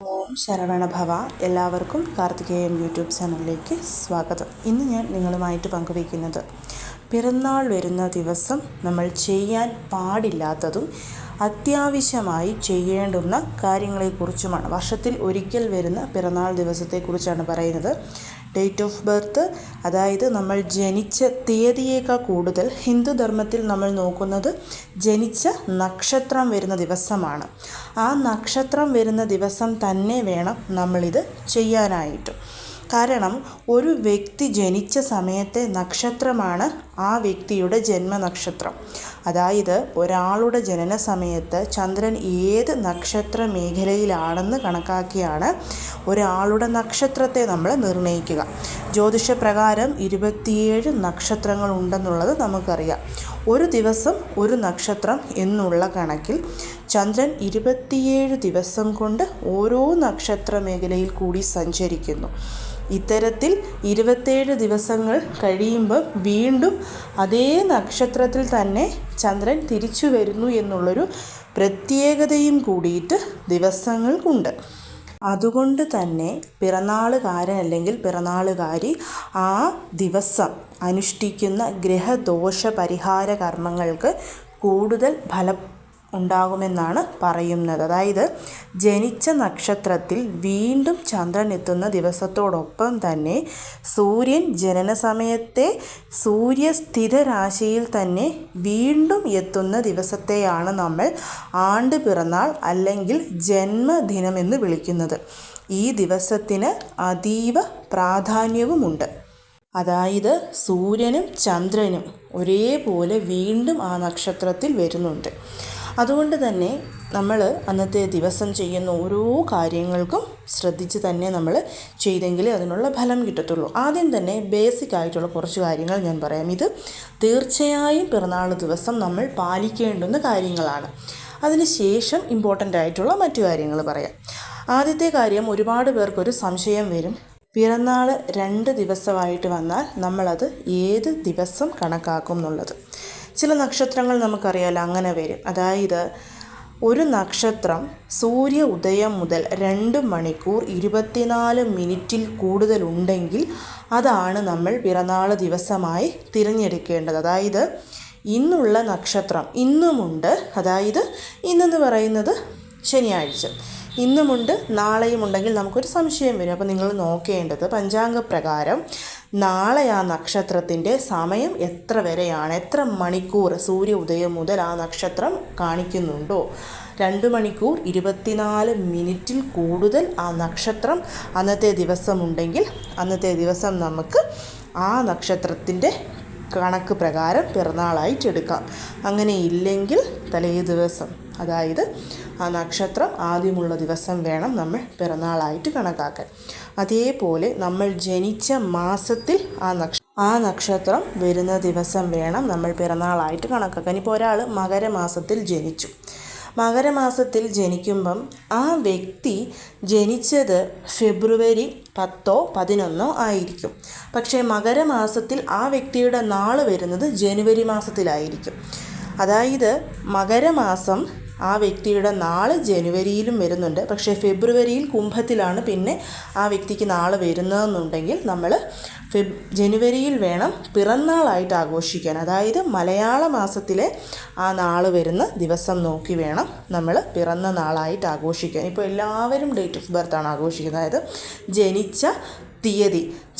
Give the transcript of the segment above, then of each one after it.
ഓം ശരവണഭവ. എല്ലാവർക്കും കാർത്തികേയം യൂട്യൂബ് ചാനലിലേക്ക് സ്വാഗതം. ഇന്ന് ഞാൻ നിങ്ങളുമായിട്ട് പങ്കുവയ്ക്കുന്നത് പിറന്നാൾ വരുന്ന ദിവസം നമ്മൾ ചെയ്യാൻ പാടില്ലാത്തതും അത്യാവശ്യമായി ചെയ്യേണ്ടുന്ന കാര്യങ്ങളെക്കുറിച്ചുമാണ്. വർഷത്തിൽ ഒരിക്കൽ വരുന്ന പിറന്നാൾ ദിവസത്തെക്കുറിച്ചാണ് പറയുന്നത്. ഡേറ്റ് ഓഫ് ബർത്ത്, അതായത് നമ്മൾ ജനിച്ച തീയതിയേക്കാൾ കൂടുതൽ ഹിന്ദുധർമ്മത്തിൽ നമ്മൾ നോക്കുന്നത് ജനിച്ച നക്ഷത്രം വരുന്ന ദിവസമാണ്. ആ നക്ഷത്രം വരുന്ന ദിവസം തന്നെ വേണം നമ്മളിത് ചെയ്യാനായിട്ട്. കാരണം ഒരു വ്യക്തി ജനിച്ച സമയത്തെ നക്ഷത്രമാണ് ആ വ്യക്തിയുടെ ജന്മനക്ഷത്രം. അതായത് ഒരാളുടെ ജനന സമയത്ത് ചന്ദ്രൻ ഏത് നക്ഷത്ര മേഖലയിലാണെന്ന് കണക്കാക്കിയാണ് ഒരാളുടെ നക്ഷത്രത്തെ നമ്മൾ നിർണ്ണയിക്കുക. ജ്യോതിഷപ്രകാരം 27 നക്ഷത്രങ്ങൾ ഉണ്ടെന്നുള്ളത് നമുക്കറിയാം. ഒരു ദിവസം ഒരു നക്ഷത്രം എന്നുള്ള കണക്കിൽ ചന്ദ്രൻ 27 ദിവസം കൊണ്ട് ഓരോ നക്ഷത്ര മേഖലയിൽ കൂടി സഞ്ചരിക്കുന്നു. ഇത്തരത്തിൽ 27 ദിവസങ്ങൾ കഴിയുമ്പോൾ വീണ്ടും അതേ നക്ഷത്രത്തിൽ തന്നെ ചന്ദ്രൻ തിരിച്ചു വരുന്നു എന്നുള്ളൊരു പ്രത്യേകതയും കൂടിയിട്ട് ദിവസങ്ങൾക്കുണ്ട്. അതുകൊണ്ട് തന്നെ പിറന്നാളുകാരൻ അല്ലെങ്കിൽ പിറന്നാളുകാരി ആ ദിവസം അനുഷ്ഠിക്കുന്ന ഗ്രഹദോഷ പരിഹാര കർമ്മങ്ങൾക്ക് കൂടുതൽ ഫലം ഉണ്ടാകുമെന്നാണ് പറയുന്നത്. അതായത് ജനിച്ച നക്ഷത്രത്തിൽ വീണ്ടും ചന്ദ്രൻ എത്തുന്ന ദിവസത്തോടൊപ്പം തന്നെ സൂര്യൻ ജനന സമയത്തെ സൂര്യസ്ഥിതരാശിയിൽ തന്നെ വീണ്ടും എത്തുന്ന ദിവസത്തെയാണ് നമ്മൾ ആണ്ട് പിറന്നാൾ അല്ലെങ്കിൽ ജന്മദിനമെന്ന് വിളിക്കുന്നത്. ഈ ദിവസത്തിന് അതീവ പ്രാധാന്യവുമുണ്ട്. അതായത് സൂര്യനും ചന്ദ്രനും ഒരേപോലെ വീണ്ടും ആ നക്ഷത്രത്തിൽ വരുന്നുണ്ട്. അതുകൊണ്ട് തന്നെ നമ്മൾ അന്നത്തെ ദിവസം ചെയ്യുന്ന ഓരോ കാര്യങ്ങൾക്കും ശ്രദ്ധിച്ച് തന്നെ നമ്മൾ ചെയ്തെങ്കിലേ അതിനുള്ള ഫലം കിട്ടത്തുള്ളൂ. ആദ്യം തന്നെ ബേസിക് ആയിട്ടുള്ള കുറച്ച് കാര്യങ്ങൾ ഞാൻ പറയാം. ഇത് തീർച്ചയായും പിറന്നാൾ ദിവസം നമ്മൾ പാലിക്കേണ്ടുന്ന കാര്യങ്ങളാണ്. അതിനുശേഷം ഇമ്പോർട്ടൻ്റ് ആയിട്ടുള്ള മറ്റു കാര്യങ്ങൾ പറയാം. ആദ്യത്തെ കാര്യം, ഒരുപാട് പേർക്കൊരു സംശയം വരും, പിറന്നാൾ 2 ദിവസമായിട്ട് വന്നാൽ നമ്മളത് ഏത് ദിവസം കണക്കാക്കും എന്നുള്ളത്. ചില നക്ഷത്രങ്ങൾ നമുക്കറിയാമല്ലോ അങ്ങനെ വരും. അതായത് ഒരു നക്ഷത്രം സൂര്യ ഉദയം മുതൽ 2 മണിക്കൂർ 24 മിനിറ്റിൽ കൂടുതലുണ്ടെങ്കിൽ അതാണ് നമ്മൾ പിറന്നാൾ ദിവസമായി തിരഞ്ഞെടുക്കേണ്ടത്. അതായത് ഇന്നുള്ള നക്ഷത്രം ഇന്നുമുണ്ട്. അതായത് ഇന്നെന്ന് പറയുന്നത് ശനിയാഴ്ച, ഇന്നുമുണ്ട് നാളെയും ഉണ്ടെങ്കിൽ നമുക്കൊരു സംശയം വരും. അപ്പോൾ നിങ്ങൾ നോക്കേണ്ടത് പഞ്ചാംഗപ്രകാരം നാളെ ആ നക്ഷത്രത്തിൻ്റെ സമയം എത്ര വരെയാണ്, എത്ര മണിക്കൂർ സൂര്യ ഉദയം മുതൽ ആ നക്ഷത്രം കാണിക്കുന്നുണ്ടോ. 2 മണിക്കൂർ 24 മിനിറ്റിൽ കൂടുതൽ ആ നക്ഷത്രം അന്നത്തെ ദിവസമുണ്ടെങ്കിൽ അന്നത്തെ ദിവസം നമുക്ക് ആ നക്ഷത്രത്തിൻ്റെ കണക്ക് പ്രകാരം പിറന്നാളായിട്ടെടുക്കാം. അങ്ങനെ ഇല്ലെങ്കിൽ തലേ ദിവസം, അതായത് ആ നക്ഷത്രം ആദ്യമുള്ള ദിവസം വേണം നമ്മൾ പിറന്നാളായിട്ട് കണക്കാക്കാൻ. അതേപോലെ നമ്മൾ ജനിച്ച മാസത്തിൽ ആ നക്ഷത്രം വരുന്ന ദിവസം വേണം നമ്മൾ പിറന്നാളായിട്ട് കണക്കാക്കാൻ. ഇപ്പോൾ ഒരാൾ മകരമാസത്തിൽ ജനിച്ചു. മകരമാസത്തിൽ ജനിക്കുമ്പം ആ വ്യക്തി ജനിച്ചത് ഫെബ്രുവരി 10 or 11 ആയിരിക്കും. പക്ഷേ മകരമാസത്തിൽ ആ വ്യക്തിയുടെ നാൾ വരുന്നത് ജനുവരി മാസത്തിലായിരിക്കും. അതായത് മകരമാസം ആ വ്യക്തിയുടെ നാൾ ജനുവരിയിലും വരുന്നുണ്ട്, പക്ഷേ ഫെബ്രുവരിയിൽ കുംഭത്തിലാണ് പിന്നെ ആ വ്യക്തിക്ക് നാൾ വരുന്നതെന്നുണ്ടെങ്കിൽ നമ്മൾ ജനുവരിയിൽ വേണം പിറന്നാളായിട്ട് ആഘോഷിക്കാൻ. അതായത് മലയാള മാസത്തിലെ ആ നാൾ വരുന്ന ദിവസം നോക്കി വേണം നമ്മൾ പിറന്ന നാളായിട്ട് ആഘോഷിക്കാൻ. ഇപ്പോൾ എല്ലാവരും ഡേറ്റ് ഓഫ് ബർത്താണ് ആഘോഷിക്കുന്നത്. അതായത്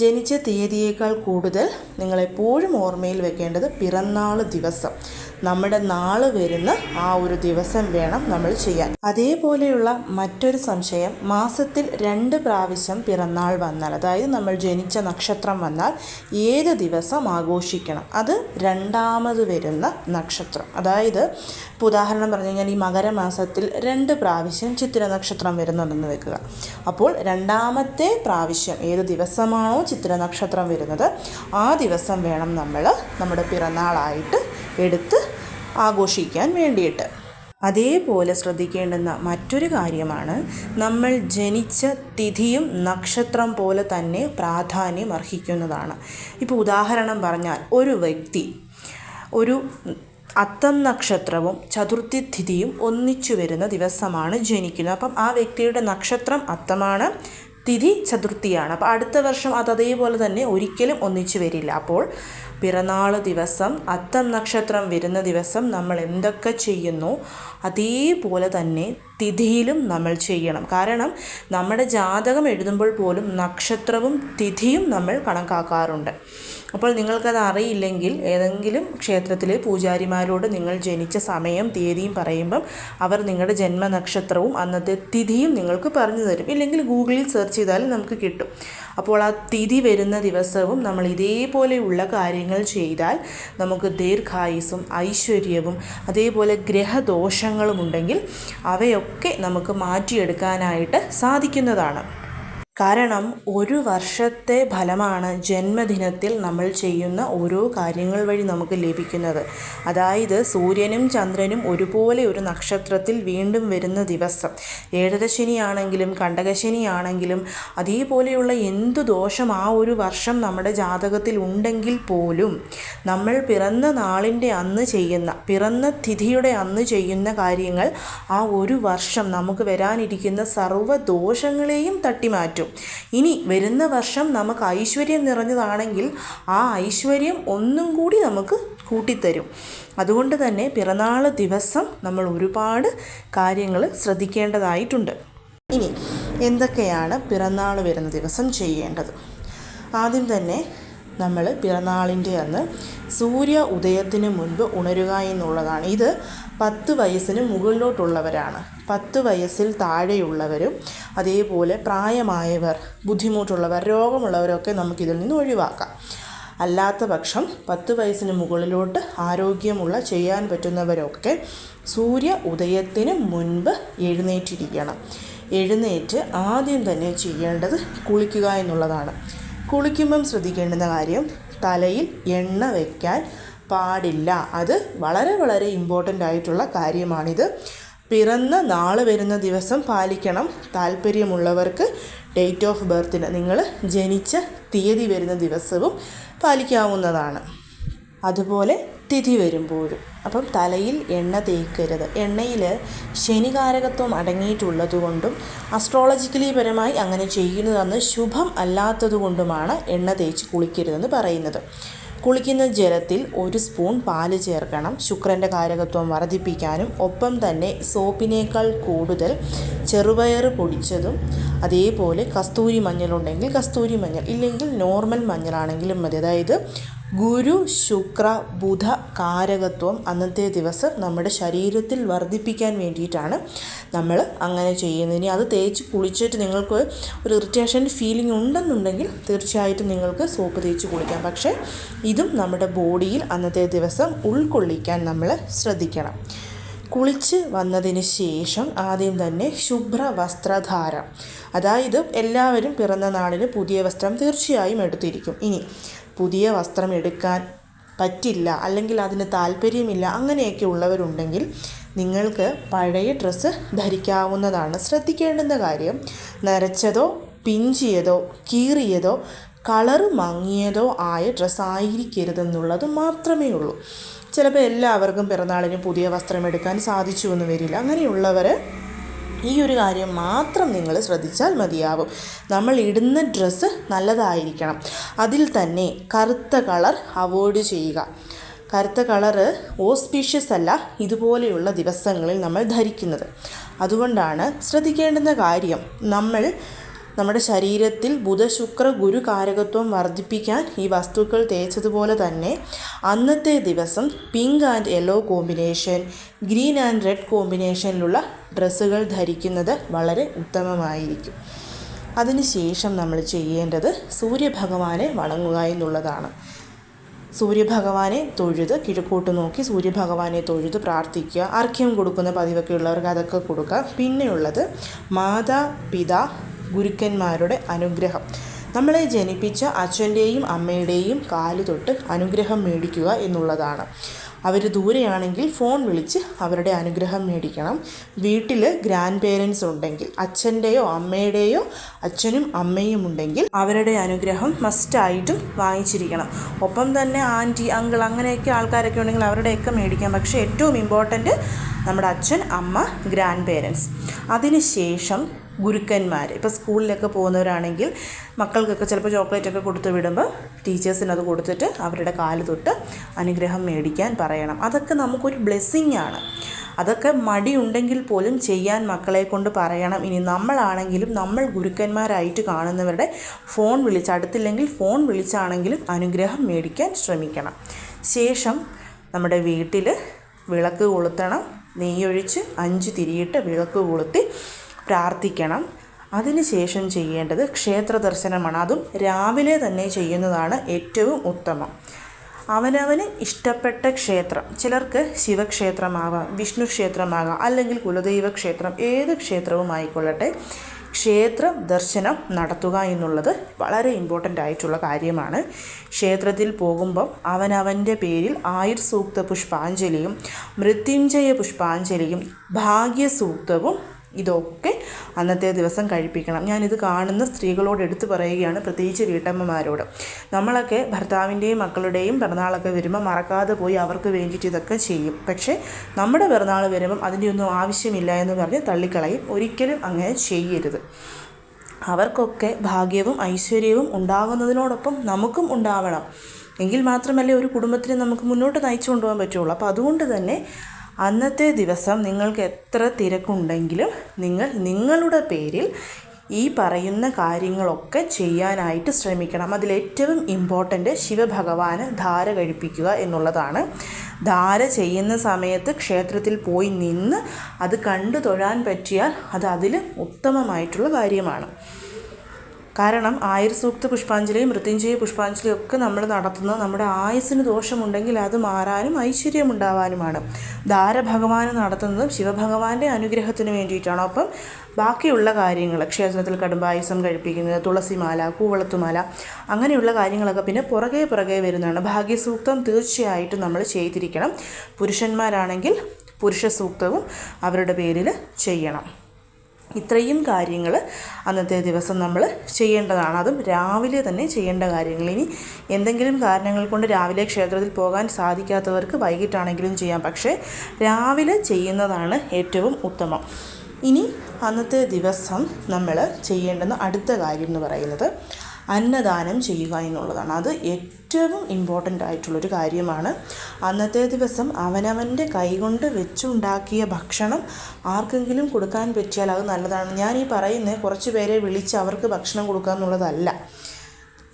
ജനിച്ച തീയതിയേക്കാൾ കൂടുതൽ നിങ്ങളെപ്പോഴും ഓർമ്മയിൽ വെക്കേണ്ടത് പിറന്നാൾ ദിവസം, നമ്മുടെ നാൾ വരുന്ന ആ ഒരു ദിവസം വേണം നമ്മൾ ചെയ്യാൻ. അതേപോലെയുള്ള മറ്റൊരു സംശയം, മാസത്തിൽ 2 പ്രാവശ്യം പിറന്നാൾ വന്നാൽ, അതായത് നമ്മൾ ജനിച്ച നക്ഷത്രം വന്നാൽ ഏത് ദിവസം ആഘോഷിക്കണം, അത് രണ്ടാമത് വരുന്ന നക്ഷത്രം. അതായത് ഇപ്പോൾ ഉദാഹരണം പറഞ്ഞു കഴിഞ്ഞാൽ ഈ മകരമാസത്തിൽ 2 പ്രാവശ്യം ചിത്തിര നക്ഷത്രം വരുന്നുണ്ടെന്ന് വെക്കുക. അപ്പോൾ രണ്ടാമത്തെ പ്രാവശ്യം ഏത് ദിവസമാണോ ചിത്തിര നക്ഷത്രം വരുന്നത് ആ ദിവസം വേണം നമ്മൾ നമ്മുടെ പിറന്നാളായിട്ട് എടുത്ത് ആഘോഷിക്കാൻ വേണ്ടിയിട്ട്. അതേപോലെ ശ്രദ്ധിക്കേണ്ടുന്ന മറ്റൊരു കാര്യമാണ്, നമ്മൾ ജനിച്ച തിഥിയും നക്ഷത്രം പോലെ തന്നെ പ്രാധാന്യം അർഹിക്കുന്നതാണ്. ഇപ്പോൾ ഉദാഹരണം പറഞ്ഞാൽ ഒരു വ്യക്തി ഒരു അത്തം നക്ഷത്രവും ചതുർത്ഥി തിഥിയും ഒന്നിച്ചു വരുന്ന ദിവസമാണ് ജനിക്കുന്നത്. അപ്പം ആ വ്യക്തിയുടെ നക്ഷത്രം അത്തമാണ്, തിഥി ചതുർത്ഥിയാണ്. അപ്പോൾ അടുത്ത വർഷം അതേപോലെ തന്നെ ഒരിക്കലും ഒന്നിച്ചു വരില്ല. അപ്പോൾ പിറന്നാൾ ദിവസം അത്തം നക്ഷത്രം വരുന്ന ദിവസം നമ്മൾ എന്തൊക്കെ ചെയ്യുന്നു അതേപോലെ തന്നെ തിഥിയിലും നമ്മൾ ചെയ്യണം. കാരണം നമ്മുടെ ജാതകം എഴുതുമ്പോൾ പോലും നക്ഷത്രവും തിഥിയും നമ്മൾ കണക്കാക്കാറുണ്ട്. അപ്പോൾ നിങ്ങൾക്കത് അറിയില്ലെങ്കിൽ ഏതെങ്കിലും ക്ഷേത്രത്തിലെ പൂജാരിമാരോട് നിങ്ങൾ ജനിച്ച സമയം തീയതിയും പറയുമ്പം അവർ നിങ്ങളുടെ ജന്മനക്ഷത്രവും അന്നത്തെ തിഥിയും നിങ്ങൾക്ക് പറഞ്ഞു തരും. ഇല്ലെങ്കിൽ ഗൂഗിളിൽ സെർച്ച് ചെയ്താലും നമുക്ക് കിട്ടും. അപ്പോൾ ആ തിഥി വരുന്ന ദിവസവും നമ്മൾ ഇതേപോലെയുള്ള കാര്യങ്ങൾ ചെയ്താൽ നമുക്ക് ദീർഘായുസ്സും ഐശ്വര്യവും അതേപോലെ ഗ്രഹദോഷങ്ങളും ഉണ്ടെങ്കിൽ അവയൊക്കെ നമുക്ക് മാറ്റിയെടുക്കാനായിട്ട് സാധിക്കുന്നതാണ്. കാരണം ഒരു വർഷത്തെ ഫലമാണ് ജന്മദിനത്തിൽ നമ്മൾ ചെയ്യുന്ന ഓരോ കാര്യങ്ങൾ വഴി നമുക്ക് ലഭിക്കുന്നത്. അതായത് സൂര്യനും ചന്ദ്രനും ഒരുപോലെ ഒരു നക്ഷത്രത്തിൽ വീണ്ടും വരുന്ന ദിവസം, ഏഴരശനിയാണെങ്കിലും കണ്ടകശനിയാണെങ്കിലും അതേപോലെയുള്ള എന്തു ദോഷം ആ ഒരു വർഷം നമ്മുടെ ജാതകത്തിൽ ഉണ്ടെങ്കിൽ പോലും നമ്മൾ പിറന്ന നാളിൻ്റെ അന്ന് ചെയ്യുന്ന, പിറന്ന തിഥിയുടെ അന്ന് ചെയ്യുന്ന കാര്യങ്ങൾ ആ ഒരു വർഷം നമുക്ക് വരാനിരിക്കുന്ന സർവ്വദോഷങ്ങളെയും തട്ടിമാറ്റും. ഇനി വരുന്ന വർഷം നമുക്ക് ഐശ്വര്യം നിറഞ്ഞതാണെങ്കിൽ ആ ഐശ്വര്യം ഒന്നും കൂടി നമുക്ക് കൂട്ടിത്തരും. അതുകൊണ്ട് തന്നെ പിറന്നാൾ ദിവസം നമ്മൾ ഒരുപാട് കാര്യങ്ങൾ ശ്രദ്ധിക്കേണ്ടതായിട്ടുണ്ട്. ഇനി എന്തൊക്കെയാണ് പിറന്നാൾ വരുന്ന ദിവസം ചെയ്യേണ്ടത്? ആദ്യം തന്നെ നമ്മൾ പിറന്നാളിൻ്റെ അന്ന് സൂര്യ ഉദയത്തിന് മുൻപ് ഉണരുക എന്നുള്ളതാണ്. ഇത് 10 വയസ്സിന് മുകളിലോട്ടുള്ളവരാണ്. 10 വയസ്സിൽ താഴെയുള്ളവരും അതേപോലെ പ്രായമായവർ, ബുദ്ധിമുട്ടുള്ളവർ, രോഗമുള്ളവരൊക്കെ നമുക്കിതിൽ നിന്ന് ഒഴിവാക്കാം. അല്ലാത്ത പക്ഷം 10 വയസ്സിന് മുകളിലോട്ട് ആരോഗ്യമുള്ള ചെയ്യാൻ പറ്റുന്നവരൊക്കെ സൂര്യ ഉദയത്തിന് മുൻപ് എഴുന്നേറ്റിരിക്കണം. എഴുന്നേറ്റ് ആദ്യം തന്നെ ചെയ്യേണ്ടത് കുളിക്കുക എന്നുള്ളതാണ്. കുളിക്കുമ്പം ശ്രദ്ധിക്കേണ്ടുന്ന കാര്യം, തലയിൽ എണ്ണ വയ്ക്കാൻ പാടില്ല. അത് വളരെ വളരെ ഇമ്പോർട്ടൻ്റ് ആയിട്ടുള്ള കാര്യമാണിത്. പിറന്ന നാൾ വരുന്ന ദിവസം പാലിക്കണം. താല്പര്യമുള്ളവർക്ക് ഡേറ്റ് ഓഫ് ബർത്തിന് നിങ്ങൾ ജനിച്ച തീയതി വരുന്ന ദിവസവും പാലിക്കാവുന്നതാണ്. അതുപോലെ തിഥി വരുമ്പോഴും. അപ്പം തലയിൽ എണ്ണ തേക്കരുത്. എണ്ണയിൽ ശനികാരകത്വം അടങ്ങിയിട്ടുള്ളത് കൊണ്ടും അസ്ട്രോളജിക്കലി പരമായി അങ്ങനെ ചെയ്യുന്നതെന്ന് ശുഭം അല്ലാത്തതുകൊണ്ടുമാണ് എണ്ണ തേച്ച് കുളിക്കരുതെന്ന് പറയുന്നത്. കുളിക്കുന്ന ജലത്തിൽ 1 സ്പൂൺ പാല് ചേർക്കണം. ശുക്രൻ്റെ കാരകത്വം വർദ്ധിപ്പിക്കാനും ഒപ്പം തന്നെ സോപ്പിനേക്കാൾ കൂടുതൽ ചെറുപയർ പൊടിച്ചതും അതേപോലെ കസ്തൂരി മഞ്ഞളുണ്ടെങ്കിൽ കസ്തൂരി മഞ്ഞൾ, ഇല്ലെങ്കിൽ നോർമൽ മഞ്ഞളാണെങ്കിലും മതി. അതായത് ഗുരു ശുക്ര ബുധ കാരകത്വം അന്നത്തെ ദിവസം നമ്മുടെ ശരീരത്തിൽ വർദ്ധിപ്പിക്കാൻ വേണ്ടിയിട്ടാണ് നമ്മൾ അങ്ങനെ ചെയ്യുന്നത്. ഇനി അത് തേച്ച് കുളിച്ചിട്ട് നിങ്ങൾക്ക് ഒരു ഇറിറ്റേഷൻ ഫീലിംഗ് ഉണ്ടെന്നുണ്ടെങ്കിൽ തീർച്ചയായിട്ടും നിങ്ങൾക്ക് സോപ്പ് തേച്ച് കുളിക്കാം. പക്ഷേ ഇതും നമ്മുടെ ബോഡിയിൽ അന്നത്തെ ദിവസം ഉൾക്കൊള്ളിക്കാൻ നമ്മൾ ശ്രദ്ധിക്കണം. കുളിച്ച് വന്നതിന് ശേഷം ആദ്യം തന്നെ ശുഭ്ര വസ്ത്രധാരം, അതായത് എല്ലാവരും പിറന്ന നാളിന് പുതിയ വസ്ത്രം തീർച്ചയായും എടുത്തിരിക്കും. ഇനി പുതിയ വസ്ത്രം എടുക്കാൻ പറ്റില്ല, അല്ലെങ്കിൽ അതിന് താല്പര്യമില്ല, അങ്ങനെയൊക്കെ ഉള്ളവരുണ്ടെങ്കിൽ നിങ്ങൾക്ക് പഴയ ഡ്രസ്സ് ധരിക്കാവുന്നതാണ്. ശ്രദ്ധിക്കേണ്ടുന്ന കാര്യം, നരച്ചതോ പിഞ്ചിയതോ കീറിയതോ കളറ് മങ്ങിയതോ ആയ ഡ്രസ്സ് ആയിരിക്കരുതെന്നുള്ളത് മാത്രമേ ഉള്ളൂ. ചിലപ്പോൾ എല്ലാവർക്കും പിറന്നാളിന് പുതിയ വസ്ത്രം എടുക്കാൻ സാധിച്ചു എന്ന് വരില്ല. അങ്ങനെയുള്ളവർ ഈ ഒരു കാര്യം മാത്രം നിങ്ങൾ ശ്രദ്ധിച്ചാൽ മതിയാവും. നമ്മൾ ഇടുന്ന ഡ്രസ്സ് നല്ലതായിരിക്കണം. അതിൽ തന്നെ കറുത്ത കളർ അവോയ്ഡ് ചെയ്യുക. കറുത്ത കളറ് ഓസ്പീഷ്യസ് അല്ല ഇതുപോലെയുള്ള ദിവസങ്ങളിൽ നമ്മൾ ധരിക്കുന്നത്. അതുകൊണ്ടാണ് ശ്രദ്ധിക്കേണ്ടുന്ന കാര്യം, നമ്മുടെ ശരീരത്തിൽ ബുധ ശുക്ര ഗുരു കാരകത്വം വർദ്ധിപ്പിക്കാൻ ഈ വസ്തുക്കൾ തേച്ചതുപോലെ തന്നെ അന്നത്തെ ദിവസം pink and yellow combination, green and red കോമ്പിനേഷനിലുള്ള ഡ്രസ്സുകൾ ധരിക്കുന്നത് വളരെ ഉത്തമമായിരിക്കും. അതിനുശേഷം നമ്മൾ ചെയ്യേണ്ടത് സൂര്യഭഗവാനെ വണങ്ങുക എന്നുള്ളതാണ്. സൂര്യഭഗവാനെ തൊഴുത് കിഴക്കോട്ട് നോക്കി സൂര്യഭഗവാനെ തൊഴുത് പ്രാർത്ഥിക്കുക. അർഘ്യം കൊടുക്കുന്ന പതിവൊക്കെ ഉള്ളവർക്ക് അതൊക്കെ കൊടുക്കുക. പിന്നെയുള്ളത് മാതാപിതാ ഗുരുക്കന്മാരുടെ അനുഗ്രഹം. നമ്മളെ ജനിപ്പിച്ച അച്ഛൻ്റെയും അമ്മയുടെയും കാല് തൊട്ട് അനുഗ്രഹം മേടിക്കുക എന്നുള്ളതാണ്. അവർ ദൂരെയാണെങ്കിൽ ഫോൺ വിളിച്ച് അവരുടെ അനുഗ്രഹം മേടിക്കണം. വീട്ടിൽ ഗ്രാൻഡ് പേരൻസ് ഉണ്ടെങ്കിൽ, അച്ഛൻ്റെയോ അമ്മയുടെയോ അച്ഛനും അമ്മയും ഉണ്ടെങ്കിൽ അവരുടെ അനുഗ്രഹം മസ്റ്റായിട്ടും വാങ്ങിച്ചിരിക്കണം. ഒപ്പം തന്നെ ആൻറ്റി, അങ്കിൾ അങ്ങനെയൊക്കെ ആൾക്കാരൊക്കെ ഉണ്ടെങ്കിൽ അവരുടെയൊക്കെ മേടിക്കാം. പക്ഷേ ഏറ്റവും ഇമ്പോർട്ടൻറ്റ് നമ്മുടെ അച്ഛൻ, അമ്മ, ഗ്രാൻഡ് പേരൻസ്. അതിന് ശേഷം ഗുരുക്കന്മാർ. ഇപ്പോൾ സ്കൂളിലൊക്കെ പോകുന്നവരാണെങ്കിൽ മക്കൾക്കൊക്കെ ചിലപ്പോൾ ചോക്ലേറ്റൊക്കെ കൊടുത്ത് വിടുമ്പോൾ ടീച്ചേഴ്സിന് അത് കൊടുത്തിട്ട് അവരുടെ കാല് തൊട്ട് അനുഗ്രഹം മേടിക്കാൻ പറയണം. അതൊക്കെ നമുക്കൊരു ബ്ലെസ്സിങ് ആണ്. അതൊക്കെ മടിയുണ്ടെങ്കിൽ പോലും ചെയ്യാൻ മക്കളെ കൊണ്ട് പറയണം. ഇനി നമ്മളാണെങ്കിലും നമ്മൾ ഗുരുക്കന്മാരായിട്ട് കാണുന്നവരുടെ ഫോൺ വിളിച്ച്, അടുത്തില്ലെങ്കിൽ ഫോൺ വിളിച്ചാണെങ്കിലും അനുഗ്രഹം മേടിക്കാൻ ശ്രമിക്കണം. ശേഷം നമ്മുടെ വീട്ടിൽ വിളക്ക് കൊളുത്തണം. നെയ്യൊഴിച്ച് 5 തിരിയിട്ട് വിളക്ക് കൊളുത്തി പ്രാർത്ഥിക്കണം. അതിനുശേഷം ചെയ്യേണ്ടത് ക്ഷേത്ര ദർശനമാണ്. അതും രാവിലെ തന്നെ ചെയ്യുന്നതാണ് ഏറ്റവും ഉത്തമം. അവനവന് ഇഷ്ടപ്പെട്ട ക്ഷേത്രം, ചിലർക്ക് ശിവക്ഷേത്രമാകാം, വിഷ്ണു ക്ഷേത്രമാകാം, അല്ലെങ്കിൽ കുലദൈവ ക്ഷേത്രം, ഏത് ക്ഷേത്രവും ആയിക്കൊള്ളട്ടെ, ക്ഷേത്ര ദർശനം നടത്തുക എന്നുള്ളത് വളരെ ഇമ്പോർട്ടൻ്റ് ആയിട്ടുള്ള കാര്യമാണ്. ക്ഷേത്രത്തിൽ പോകുമ്പം അവനവൻ്റെ പേരിൽ ആയുർസൂക്ത പുഷ്പാഞ്ജലിയും മൃത്യുഞ്ജയ പുഷ്പാഞ്ജലിയും ഭാഗ്യസൂക്തവും ഇതൊക്കെ അന്നത്തെ ദിവസം കഴിപ്പിക്കണം. ഞാനിത് കാണുന്ന സ്ത്രീകളോട് എടുത്തു പറയുകയാണ്, പ്രത്യേകിച്ച് വീട്ടമ്മമാരോട്. നമ്മളൊക്കെ ഭർത്താവിൻ്റെയും മക്കളുടെയും പിറന്നാളൊക്കെ വരുമ്പോൾ മറക്കാതെ പോയി അവർക്ക് വേണ്ടിയിട്ട് ഇതൊക്കെ ചെയ്യും. പക്ഷേ നമ്മുടെ പിറന്നാൾ വരുമ്പം അതിൻ്റെ ഒന്നും ആവശ്യമില്ല എന്ന് പറഞ്ഞ് തള്ളിക്കളയും. ഒരിക്കലും അങ്ങനെ ചെയ്യരുത്. അവർക്കൊക്കെ ഭാഗ്യവും ഐശ്വര്യവും ഉണ്ടാകുന്നതിനോടൊപ്പം നമുക്കും ഉണ്ടാവണം. എങ്കിൽ മാത്രമല്ലേ ഒരു കുടുംബത്തിനെ നമുക്ക് മുന്നോട്ട് നയിച്ചു കൊണ്ടുപോകാൻ പറ്റുള്ളൂ. അപ്പോൾ അതുകൊണ്ട് തന്നെ അന്നത്തെ ദിവസം നിങ്ങൾക്ക് എത്ര തിരക്കുണ്ടെങ്കിലും നിങ്ങളുടെ പേരിൽ ഈ പറയുന്ന കാര്യങ്ങളൊക്കെ ചെയ്യാനായിട്ട് ശ്രമിക്കണം. അതിലേറ്റവും ഇമ്പോർട്ടൻ്റ് ശിവഭഗവാന് ധാര കഴിപ്പിക്കുക എന്നുള്ളതാണ്. ധാര ചെയ്യുന്ന സമയത്ത് ക്ഷേത്രത്തിൽ പോയി നിന്ന് അത് കണ്ടു തൊഴാൻ പറ്റിയാൽ അത് അതിൽ ഉത്തമമായിട്ടുള്ള കാര്യമാണ്. കാരണം ആയുർസൂക്ത പുഷ്പാഞ്ജലിയും മൃത്യുഞ്ജയ പുഷ്പാഞ്ജലിയും ഒക്കെ നമ്മൾ നടത്തുന്നത് നമ്മുടെ ആയുസ്സിന് ദോഷമുണ്ടെങ്കിൽ അത് മാറാനും ഐശ്വര്യമുണ്ടാവാനുമാണ്. ധാരഭഗവാന് നടത്തുന്നതും ശിവഭഗവാന്റെ അനുഗ്രഹത്തിന് വേണ്ടിയിട്ടാണ്. അപ്പം ബാക്കിയുള്ള കാര്യങ്ങൾ, ക്ഷേത്രത്തിൽ കടുംബായുസം കഴിപ്പിക്കുന്നത്, തുളസിമാല, കൂവളത്തുമാല, അങ്ങനെയുള്ള കാര്യങ്ങളൊക്കെ പിന്നെ പുറകെ വരുന്നതാണ്. ഭാഗ്യസൂക്തം തീർച്ചയായിട്ടും നമ്മൾ ചെയ്തിരിക്കണം. പുരുഷന്മാരാണെങ്കിൽ പുരുഷ സൂക്തവും അവരുടെ പേരിൽ ചെയ്യണം. ഇത്രയും കാര്യങ്ങൾ അന്നത്തെ ദിവസം നമ്മൾ ചെയ്യേണ്ടതാണ്. അതും രാവിലെ തന്നെ ചെയ്യേണ്ട കാര്യങ്ങൾ. ഇനി എന്തെങ്കിലും കാരണങ്ങൾ കൊണ്ട് രാവിലെ ക്ഷേത്രത്തിൽ പോകാൻ സാധിക്കാത്തവർക്ക് വൈകിട്ടാണെങ്കിലും ചെയ്യാം. പക്ഷേ രാവിലെ ചെയ്യുന്നതാണ് ഏറ്റവും ഉത്തമം. ഇനി അന്നത്തെ ദിവസം നമ്മൾ ചെയ്യേണ്ടുന്ന അടുത്ത കാര്യം എന്ന് പറയുന്നത് അന്നദാനം ചെയ്യുക എന്നുള്ളതാണ്. അത് ഏറ്റവും ഇമ്പോർട്ടൻ്റ് ആയിട്ടുള്ളൊരു കാര്യമാണ്. അന്നത്തെ ദിവസം അവനവൻ്റെ കൈകൊണ്ട് വെച്ചുണ്ടാക്കിയ ഭക്ഷണം ആർക്കെങ്കിലും കൊടുക്കാൻ പറ്റിയാൽ അത് നല്ലതാണ്. ഞാൻ ഈ പറയുന്നത് കുറച്ച് പേരെ വിളിച്ച് അവർക്ക് ഭക്ഷണം കൊടുക്കുക എന്നുള്ളതല്ല.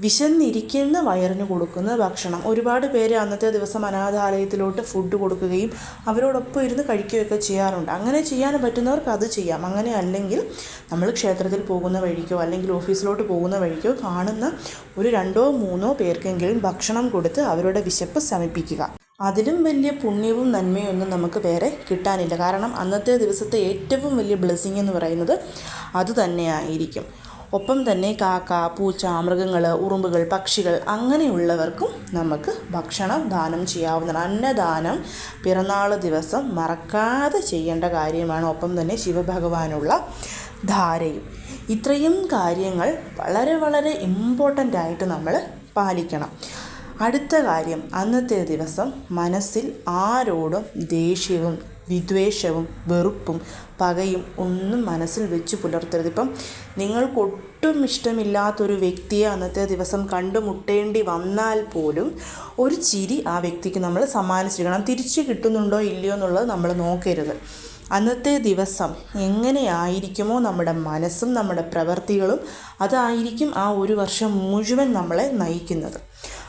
വിശന്നിരിക്കുന്ന വയറിന് കൊടുക്കുന്ന ഭക്ഷണം. ഒരുപാട് പേര് അന്നത്തെ ദിവസം അനാഥാലയത്തിലോട്ട് ഫുഡ് കൊടുക്കുകയും അവരോടൊപ്പം ഇരുന്ന് കഴിക്കുകയൊക്കെ ചെയ്യാറുണ്ട്. അങ്ങനെ ചെയ്യാൻ പറ്റുന്നവർക്ക് അത് ചെയ്യാം. അങ്ങനെ അല്ലെങ്കിൽ നമ്മൾ ക്ഷേത്രത്തിൽ പോകുന്ന വഴിക്കോ അല്ലെങ്കിൽ ഓഫീസിലോട്ട് പോകുന്ന വഴിക്കോ കാണുന്ന ഒരു 2-3 പേർക്കെങ്കിലും ഭക്ഷണം കൊടുത്ത് അവരുടെ വിശപ്പ് ശമിപ്പിക്കുക. അതിലും വലിയ പുണ്യവും നന്മയും ഒന്നും നമുക്ക് വേറെ കിട്ടാനില്ല. കാരണം അന്നത്തെ ദിവസത്തെ ഏറ്റവും വലിയ ബ്ലെസ്സിങ് എന്ന് പറയുന്നത് അതുതന്നെയായിരിക്കും. ഒപ്പം തന്നെ കാക്ക, പൂച്ച, മൃഗങ്ങൾ, ഉറുമ്പുകൾ, പക്ഷികൾ അങ്ങനെയുള്ളവർക്കും നമുക്ക് ഭക്ഷണം ദാനം ചെയ്യാവുന്നതാണ്. അന്നദാനം പിറന്നാൾ ദിവസം മറക്കാതെ ചെയ്യേണ്ട കാര്യമാണ്. ഒപ്പം തന്നെ ശിവഭഗവാനുള്ള ധാരയും. ഇത്രയും കാര്യങ്ങൾ വളരെ വളരെ ഇമ്പോർട്ടൻ്റ് ആയിട്ട് നമ്മൾ പാലിക്കണം. അടുത്ത കാര്യം, അന്നത്തെ ദിവസം മനസ്സിൽ ആരോടും ദേഷ്യവും വിദ്വേഷവും വെറുപ്പും പകയും ഒന്നും മനസ്സിൽ വെച്ച് പുലർത്തരുത്. ഇപ്പം നിങ്ങൾക്കൊട്ടും ഇഷ്ടമില്ലാത്തൊരു വ്യക്തിയെ അന്നത്തെ ദിവസം കണ്ടുമുട്ടേണ്ടി വന്നാൽ പോലും ഒരു ചിരി ആ വ്യക്തിക്ക് നമ്മൾ സമ്മാനിച്ചിരിക്കണം. തിരിച്ച് കിട്ടുന്നുണ്ടോ ഇല്ലയോ എന്നുള്ളത് നമ്മൾ നോക്കരുത്. അന്നത്തെ ദിവസം എങ്ങനെയായിരിക്കുമോ നമ്മുടെ മനസ്സും നമ്മുടെ പ്രവൃത്തികളും അതായിരിക്കും ആ ഒരു വർഷം മുഴുവൻ നമ്മളെ നയിക്കുന്നത്.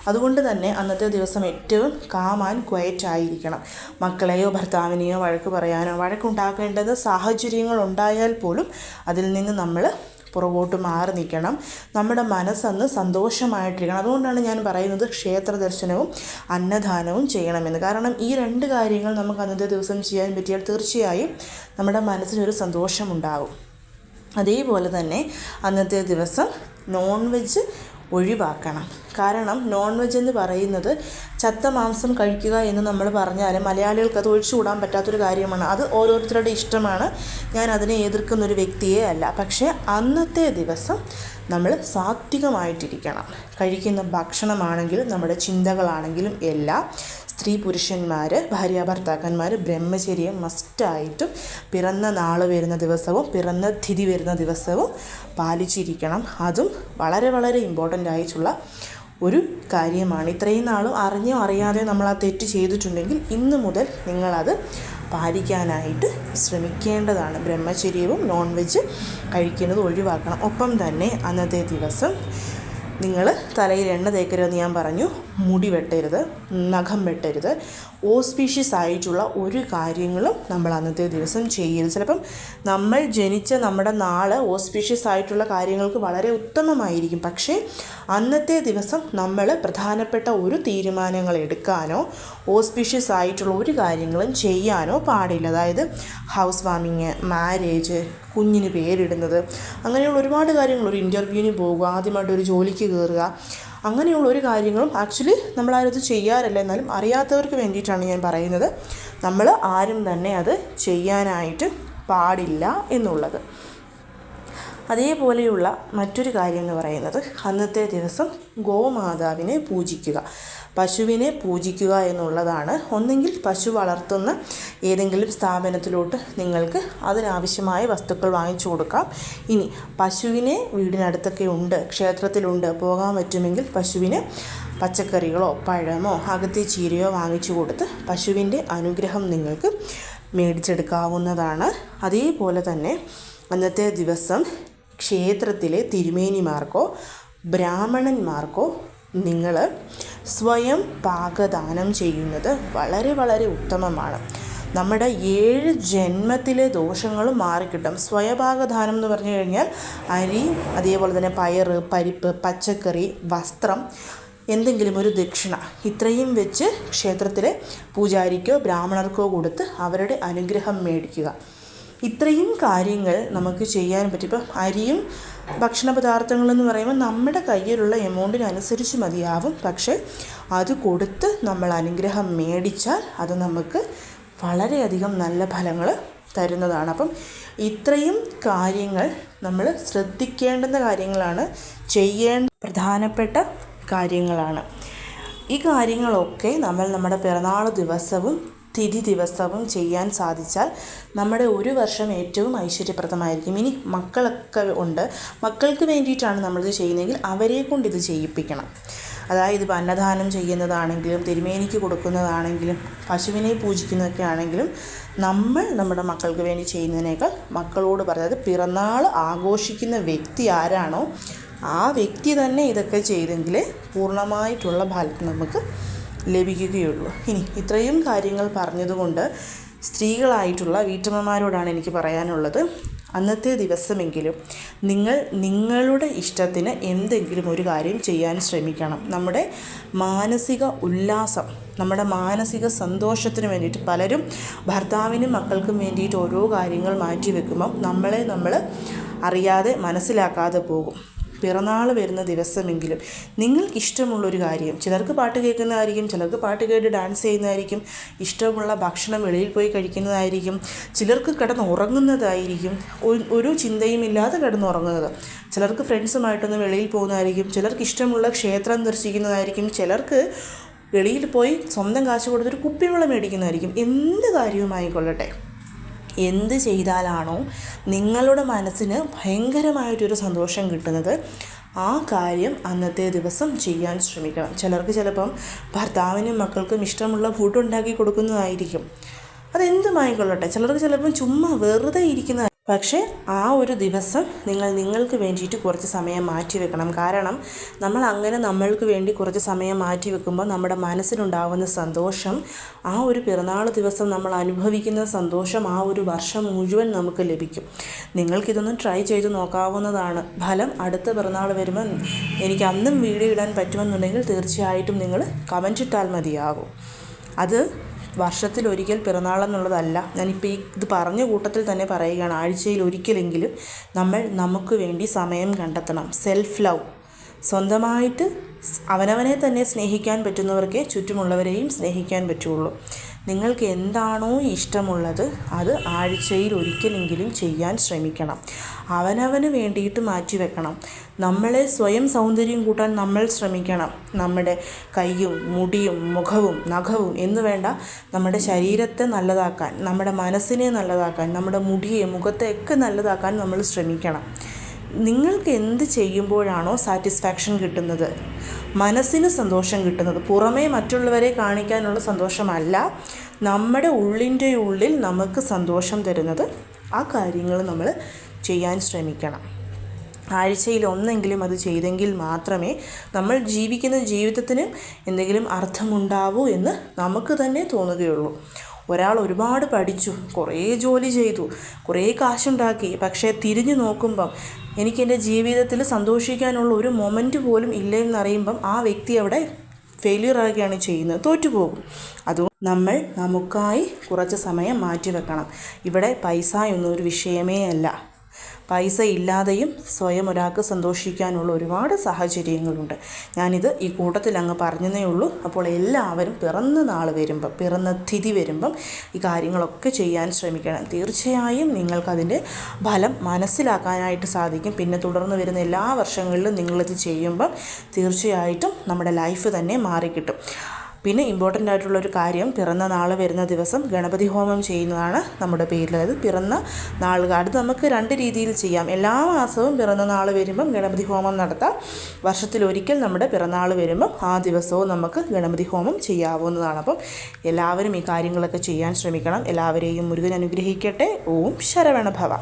അതുകൊണ്ട് തന്നെ അന്നത്തെ ദിവസം ഏറ്റവും കാം ആൻഡ് ക്വയറ്റ് ആയിരിക്കണം. മക്കളെയോ ഭർത്താവിനെയോ വഴക്ക് പറയാനോ വഴക്കുണ്ടാക്കേണ്ടത് സാഹചര്യങ്ങൾ ഉണ്ടായാൽ പോലും അതിൽ നിന്ന് നമ്മൾ പുറകോട്ട് മാറി നിൽക്കണം. നമ്മുടെ മനസ്സന്ന് സന്തോഷമായിട്ടിരിക്കണം. അതുകൊണ്ടാണ് ഞാൻ പറയുന്നത് ക്ഷേത്ര ദർശനവും അന്നദാനവും ചെയ്യണമെന്ന്. കാരണം ഈ 2 കാര്യങ്ങൾ നമുക്ക് അന്നത്തെ ദിവസം ചെയ്യാൻ പറ്റിയാൽ തീർച്ചയായും നമ്മുടെ മനസ്സിനൊരു സന്തോഷമുണ്ടാകും. അതേപോലെ തന്നെ അന്നത്തെ ദിവസം നോൺ വെജ് ഒഴിവാക്കണം. കാരണം നോൺ വെജ് എന്ന് പറയുന്നത് ചത്ത മാംസം കഴിക്കുക എന്ന് നമ്മൾ പറഞ്ഞാൽ മലയാളികൾക്ക് അത് ഒഴിച്ചുകൂടാൻ പറ്റാത്തൊരു കാര്യമാണ്. അത് ഓരോരുത്തരുടെ ഇഷ്ടമാണ്. ഞാൻ അതിനെ എതിർക്കുന്നൊരു വ്യക്തിയേ അല്ല. പക്ഷേ അന്നത്തെ ദിവസം നമ്മൾ സാത്വികമായിട്ടിരിക്കണം. കഴിക്കുന്ന ഭക്ഷണമാണെങ്കിലും നമ്മുടെ ചിന്തകളാണെങ്കിലും എല്ലാം സ്ത്രീ പുരുഷന്മാർ ഭാര്യാഭർത്താക്കന്മാർ ബ്രഹ്മചര്യം മസ്റ്റായിട്ടും പിറന്ന നാൾ വരുന്ന ദിവസവും പിറന്ന തിഥി വരുന്ന ദിവസവും പാലിച്ചിരിക്കണം. അതും വളരെ വളരെ ഇമ്പോർട്ടൻ്റ് ആയിട്ടുള്ള ഒരു കാര്യമാണ്. ഇത്രയും നാളും അറിഞ്ഞോ അറിയാതെയോ നമ്മൾ ആ തെറ്റ് ചെയ്തിട്ടുണ്ടെങ്കിൽ ഇന്ന് മുതൽ നിങ്ങളത് പാലിക്കാനായിട്ട് ശ്രമിക്കേണ്ടതാണ്. ബ്രഹ്മചര്യവും നോൺ വെജ് കഴിക്കുന്നത് ഒഴിവാക്കണം. ഒപ്പം തന്നെ അന്നത്തെ ദിവസം നിങ്ങൾ തലയിൽ എണ്ണ തേക്കരുതെന്ന് ഞാൻ പറഞ്ഞു. മുടി വെട്ടരുത്, നഖം വെട്ടരുത്, ഓസ്പീഷ്യസ് ആയിട്ടുള്ള ഒരു കാര്യങ്ങളും നമ്മൾ അന്നത്തെ ദിവസം ചെയ്യരുത്. ചിലപ്പം നമ്മൾ ജനിച്ച നമ്മുടെ നാള് ഓസ്പീഷ്യസ് ആയിട്ടുള്ള കാര്യങ്ങൾക്ക് വളരെ ഉത്തമമായിരിക്കും. പക്ഷേ അന്നത്തെ ദിവസം നമ്മൾ പ്രധാനപ്പെട്ട ഒരു തീരുമാനങ്ങൾ എടുക്കാനോ ഓസ്പീഷ്യസ് ആയിട്ടുള്ള ഒരു കാര്യങ്ങളും ചെയ്യാനോ പാടില്ല. അതായത് ഹൗസ് വാമിങ്, മാരേജ്, കുഞ്ഞിന് പേരിടുന്നത്, അങ്ങനെയുള്ള ഒരുപാട് കാര്യങ്ങൾ, ഒരു ഇൻ്റർവ്യൂവിന് പോവുക, ആദ്യമായിട്ട് ഒരു ജോലിക്ക് കയറുക, അങ്ങനെയുള്ള ഒരു കാര്യങ്ങളും ആക്ച്വലി നമ്മളാരത് ചെയ്യാറില്ല. എന്നാലും അറിയാത്തവർക്ക് വേണ്ടിയിട്ടാണ് ഞാൻ പറയുന്നത്. നമ്മൾ ആരും തന്നെ അത് ചെയ്യാനായിട്ട് പാടില്ല എന്നുള്ളത്. അതേപോലെയുള്ള മറ്റൊരു കാര്യം എന്ന് പറയുന്നത് അന്നത്തെ ദിവസം ഗോമാതാവിനെ പൂജിക്കുക, പശുവിനെ പൂജിക്കുക എന്നുള്ളതാണ്. ഒന്നെങ്കിൽ പശു വളർത്തുന്ന ഏതെങ്കിലും സ്ഥാപനത്തിലോട്ട് നിങ്ങൾക്ക് അതിനാവശ്യമായ വസ്തുക്കൾ വാങ്ങിച്ചു കൊടുക്കാം. ഇനി പശുവിനെ വീടിനടുത്തൊക്കെ ഉണ്ട്, ക്ഷേത്രത്തിലുണ്ട്, പോകാൻ പറ്റുമെങ്കിൽ പശുവിന് പച്ചക്കറികളോ പഴമോ അകത്തെ ചീരയോ വാങ്ങിച്ചു കൊടുത്ത് പശുവിൻ്റെ അനുഗ്രഹം നിങ്ങൾക്ക് മേടിച്ചെടുക്കാവുന്നതാണ്. അതേപോലെ തന്നെ അന്നത്തെ ദിവസം ക്ഷേത്രത്തിലെ തിരുമേനിമാർക്കോ ബ്രാഹ്മണന്മാർക്കോ നിങ്ങൾ സ്വയം പാകദാനം ചെയ്യുന്നത് വളരെ വളരെ ഉത്തമമാണ്. നമ്മുടെ 7 ജന്മത്തിലെ ദോഷങ്ങളും മാറിക്കിട്ടും. സ്വയപാകദാനം എന്ന് പറഞ്ഞു കഴിഞ്ഞാൽ അരി, അതേപോലെ തന്നെ പയറ്, പരിപ്പ്, പച്ചക്കറി, വസ്ത്രം, എന്തെങ്കിലും ഒരു ദക്ഷിണ, ഇത്രയും വെച്ച് ക്ഷേത്രത്തിലെ പൂജാരിക്കോ ബ്രാഹ്മണർക്കോ കൊടുത്ത് അവരുടെ അനുഗ്രഹം മേടിക്കുക. ഇത്രയും കാര്യങ്ങൾ നമുക്ക് ചെയ്യാൻ പറ്റും. ഇപ്പം അരിയും ഭക്ഷണ പദാർത്ഥങ്ങളെന്ന് പറയുമ്പോൾ നമ്മുടെ കയ്യിലുള്ള എമൗണ്ടിനനുസരിച്ച് മതിയാവും. പക്ഷേ അത് കൊടുത്ത് നമ്മൾ അനുഗ്രഹം മേടിച്ചാൽ അത് നമുക്ക് വളരെയധികം നല്ല ഫലങ്ങൾ തരുന്നതാണ്. അപ്പം ഇത്രയും കാര്യങ്ങൾ നമ്മൾ ശ്രദ്ധിക്കേണ്ടുന്ന കാര്യങ്ങളാണ്, ചെയ്യേണ്ട പ്രധാനപ്പെട്ട കാര്യങ്ങളാണ്. ഈ കാര്യങ്ങളൊക്കെ നമ്മൾ നമ്മുടെ പിറന്നാൾ ദിവസവും തിഥി ദിവസവും ചെയ്യാൻ സാധിച്ചാൽ നമ്മുടെ ഒരു വർഷം ഏറ്റവും ഐശ്വര്യപ്രദമായിരിക്കും. ഇനി മക്കളൊക്കെ ഉണ്ട്, മക്കൾക്ക് വേണ്ടിയിട്ടാണ് നമ്മളിത് ചെയ്യുന്നതെങ്കിൽ അവരെ കൊണ്ട് ഇത് ചെയ്യിപ്പിക്കണം. അതായത് ഇപ്പോൾ അന്നദാനം ചെയ്യുന്നതാണെങ്കിലും തിരുമേനിക്ക് കൊടുക്കുന്നതാണെങ്കിലും പശുവിനെ പൂജിക്കുന്നതൊക്കെ ആണെങ്കിലും നമ്മൾ നമ്മുടെ മക്കൾക്ക് വേണ്ടി ചെയ്യുന്നതിനേക്കാൾ മക്കളോട് പറഞ്ഞത് പിറന്നാൾ ആഘോഷിക്കുന്ന വ്യക്തി ആരാണോ ആ വ്യക്തി തന്നെ ഇതൊക്കെ ചെയ്തെങ്കിൽ പൂർണ്ണമായിട്ടുള്ള ഫലം നമുക്ക് ലഭിക്കുകയുള്ളൂ. ഇനി ഇത്രയും കാര്യങ്ങൾ പറഞ്ഞതുകൊണ്ട് സ്ത്രീകളായിട്ടുള്ള വീട്ടമ്മമാരോടാണ് എനിക്ക് പറയാനുള്ളത്. അന്നത്തെ ദിവസമെങ്കിലും നിങ്ങൾ നിങ്ങളുടെ ഇഷ്ടത്തിന് എന്തെങ്കിലും ഒരു കാര്യം ചെയ്യാൻ ശ്രമിക്കണം. നമ്മുടെ മാനസിക ഉല്ലാസം, നമ്മുടെ മാനസിക സന്തോഷത്തിന് വേണ്ടിയിട്ട് പലരും ഭർത്താവിനും മക്കൾക്കും വേണ്ടിയിട്ട് ഓരോ കാര്യങ്ങൾ മാറ്റി വെക്കുമ്പം നമ്മൾ അറിയാതെ മനസ്സിലാക്കാതെ പോകും. പിറന്നാൾ വരുന്ന ദിവസമെങ്കിലും നിങ്ങൾക്കിഷ്ടമുള്ളൊരു കാര്യം, ചിലർക്ക് പാട്ട് കേൾക്കുന്നതായിരിക്കും, ചിലർക്ക് പാട്ട് കേട്ട് ഡാൻസ് ചെയ്യുന്നതായിരിക്കും, ഇഷ്ടമുള്ള ഭക്ഷണം വെളിയിൽ പോയി കഴിക്കുന്നതായിരിക്കും, ചിലർക്ക് കിടന്നുറങ്ങുന്നതായിരിക്കും, ഒരു ചിന്തയുമില്ലാതെ കിടന്നുറങ്ങുന്നത്, ചിലർക്ക് ഫ്രണ്ട്സുമായിട്ടൊന്ന് വെളിയിൽ പോകുന്നതായിരിക്കും, ചിലർക്ക് ഇഷ്ടമുള്ള ക്ഷേത്രം ദർശിക്കുന്നതായിരിക്കും, ചിലർക്ക് വെളിയിൽ പോയി സ്വന്തം കാശ് കൊടുത്തൊരു കുപ്പിവെള്ളം മേടിക്കുന്നതായിരിക്കും. എന്ത് കാര്യവുമായിക്കൊള്ളട്ടെ, എന്ത് ചെയ്താലാണോ നിങ്ങളുടെ മനസ്സിന് ഭയങ്കരമായിട്ടൊരു സന്തോഷം കിട്ടുന്നത് ആ കാര്യം അന്നത്തെ ദിവസം ചെയ്യാൻ ശ്രമിക്കണം. ചിലർക്ക് ചിലപ്പം ഭർത്താവിനും മക്കൾക്കും ഇഷ്ടമുള്ള ഫുഡ് ഉണ്ടാക്കി കൊടുക്കുന്നതായിരിക്കും. അതെന്തുമായിക്കൊള്ളട്ടെ, ചിലർക്ക് ചിലപ്പം ചുമ്മാ വെറുതെ ഇരിക്കുന്ന, പക്ഷേ ആ ഒരു ദിവസം നിങ്ങൾക്ക് വേണ്ടിയിട്ട് കുറച്ച് സമയം മാറ്റി വെക്കണം. കാരണം നമ്മൾ അങ്ങനെ നമ്മൾക്ക് വേണ്ടി കുറച്ച് സമയം മാറ്റി വെക്കുമ്പോൾ നമ്മുടെ മനസ്സിനുണ്ടാകുന്ന സന്തോഷം, ആ ഒരു പിറന്നാൾ ദിവസം നമ്മൾ അനുഭവിക്കുന്ന സന്തോഷം ആ ഒരു വർഷം മുഴുവൻ നമുക്ക് ലഭിക്കും. നിങ്ങൾക്കിതൊന്ന് ട്രൈ ചെയ്ത് നോക്കാവുന്നതാണ്. ഫലം അടുത്ത പിറന്നാൾ വരുമ്പോൾ എനിക്ക് അന്നും വീഡിയോ ഇടാൻ പറ്റുമെന്നുണ്ടെങ്കിൽ തീർച്ചയായിട്ടും നിങ്ങൾ കമൻറ്റ് ഇട്ടാൽ മതിയാകും. അത് വർഷത്തിലൊരിക്കൽ പിറന്നാളെന്നുള്ളതല്ല. ഞാനിപ്പോൾ ഇത് പറഞ്ഞ കൂട്ടത്തിൽ തന്നെ പറയുകയാണ്, ആഴ്ചയിൽ ഒരിക്കലെങ്കിലും നമ്മൾ നമുക്ക് വേണ്ടി സമയം കണ്ടെത്തണം. സെൽഫ് ലവ്, സ്വന്തമായിട്ട് അവനവനെ തന്നെ സ്നേഹിക്കാൻ പറ്റുന്നവർക്കേ ചുറ്റുമുള്ളവരെയും സ്നേഹിക്കാൻ പറ്റുള്ളൂ. നിങ്ങൾക്ക് എന്താണോ ഇഷ്ടമുള്ളത് അത് ആഴ്ചയിൽ ഒരിക്കലെങ്കിലും ചെയ്യാൻ ശ്രമിക്കണം. അവനവന് വേണ്ടിയിട്ട് മാറ്റിവെക്കണം. നമ്മളെ സ്വയം സൗന്ദര്യം കൂട്ടാൻ നമ്മൾ ശ്രമിക്കണം. നമ്മുടെ കൈയും മുടിയും മുഖവും നഖവും എന്ന് വേണ്ട, നമ്മുടെ ശരീരത്തെ നല്ലതാക്കാൻ, നമ്മുടെ മനസ്സിനെ നല്ലതാക്കാൻ, നമ്മുടെ മുടിയെ മുഖത്തെയൊക്കെ നല്ലതാക്കാൻ നമ്മൾ ശ്രമിക്കണം. നിങ്ങൾക്ക് എന്ത് ചെയ്യുമ്പോഴാണോ സാറ്റിസ്ഫാക്ഷൻ കിട്ടുന്നത്, മനസ്സിന് സന്തോഷം കിട്ടുന്നത്, പുറമേ മറ്റുള്ളവരെ കാണിക്കാനുള്ള സന്തോഷമല്ല, നമ്മുടെ ഉള്ളിൻ്റെ ഉള്ളിൽ നമുക്ക് സന്തോഷം തരുന്നത്, ആ കാര്യങ്ങൾ നമ്മൾ ചെയ്യാൻ ശ്രമിക്കണം. ആഴ്ചയിൽ ഒന്നെങ്കിലും അത് ചെയ്തെങ്കിൽ മാത്രമേ നമ്മൾ ജീവിക്കുന്ന ജീവിതത്തിന് എന്തെങ്കിലും അർത്ഥമുണ്ടാവൂ എന്ന് നമുക്ക് തന്നെ തോന്നുകയുള്ളൂ. ഒരാൾ ഒരുപാട് പഠിച്ചു, കുറേ ജോലി ചെയ്തു, കുറേ കാശുണ്ടാക്കി, പക്ഷേ തിരിഞ്ഞു നോക്കുമ്പം എനിക്കെൻ്റെ ജീവിതത്തിൽ സന്തോഷിക്കാനുള്ള ഒരു മൊമെൻറ്റ് പോലും ഇല്ലെന്നറിയുമ്പം ആ വ്യക്തി അവിടെ ഫെയിലിയർ ആകുകയാണ് ചെയ്യുന്നത്, തോറ്റുപോകും. അതുകൊണ്ട് നമ്മൾ നമുക്കായി കുറച്ച് സമയം മാറ്റിവെക്കണം. ഇവിടെ പൈസ എന്നൊരു വിഷയമേ അല്ല. പൈസ ഇല്ലാതെയും സ്വയം ഒരാൾക്ക് സന്തോഷിക്കാനുള്ള ഒരുപാട് സാഹചര്യങ്ങളുണ്ട്. ഞാനിത് ഈ കൂട്ടത്തിൽ അങ്ങ് പറഞ്ഞതേ ഉള്ളൂ. അപ്പോൾ എല്ലാവരും പിറന്ന നാൾ വരുമ്പം, പിറന്ന തിഥി വരുമ്പം ഈ കാര്യങ്ങളൊക്കെ ചെയ്യാൻ ശ്രമിക്കണം. തീർച്ചയായും നിങ്ങൾക്കതിൻ്റെ ഫലം മനസ്സിലാക്കാനായിട്ട് സാധിക്കും. പിന്നെ തുടർന്ന് വരുന്ന എല്ലാ വർഷങ്ങളിലും നിങ്ങളിത് ചെയ്യുമ്പം തീർച്ചയായിട്ടും നമ്മുടെ ലൈഫ് തന്നെ മാറിക്കിട്ടും. പിന്നെ ഇമ്പോർട്ടൻ്റ് ആയിട്ടുള്ളൊരു കാര്യം, പിറന്ന നാൾ വരുന്ന ദിവസം ഗണപതി ഹോമം ചെയ്യുന്നതാണ് നമ്മുടെ പേരിൽ. അതായത് പിറന്ന നാളുകൾ അത് നമുക്ക് 2 രീതിയിൽ ചെയ്യാം. എല്ലാ മാസവും പിറന്ന നാൾ വരുമ്പം ഗണപതി ഹോമം നടത്താം. വർഷത്തിലൊരിക്കൽ നമ്മുടെ പിറന്നാൾ വരുമ്പം ആ ദിവസവും നമുക്ക് ഗണപതി ഹോമം ചെയ്യാവുന്നതാണ്. അപ്പം എല്ലാവരും ഈ കാര്യങ്ങളൊക്കെ ചെയ്യാൻ ശ്രമിക്കണം. എല്ലാവരെയും മുരുകൻ അനുഗ്രഹിക്കട്ടെ. ഓം ശരവണ ഭവ.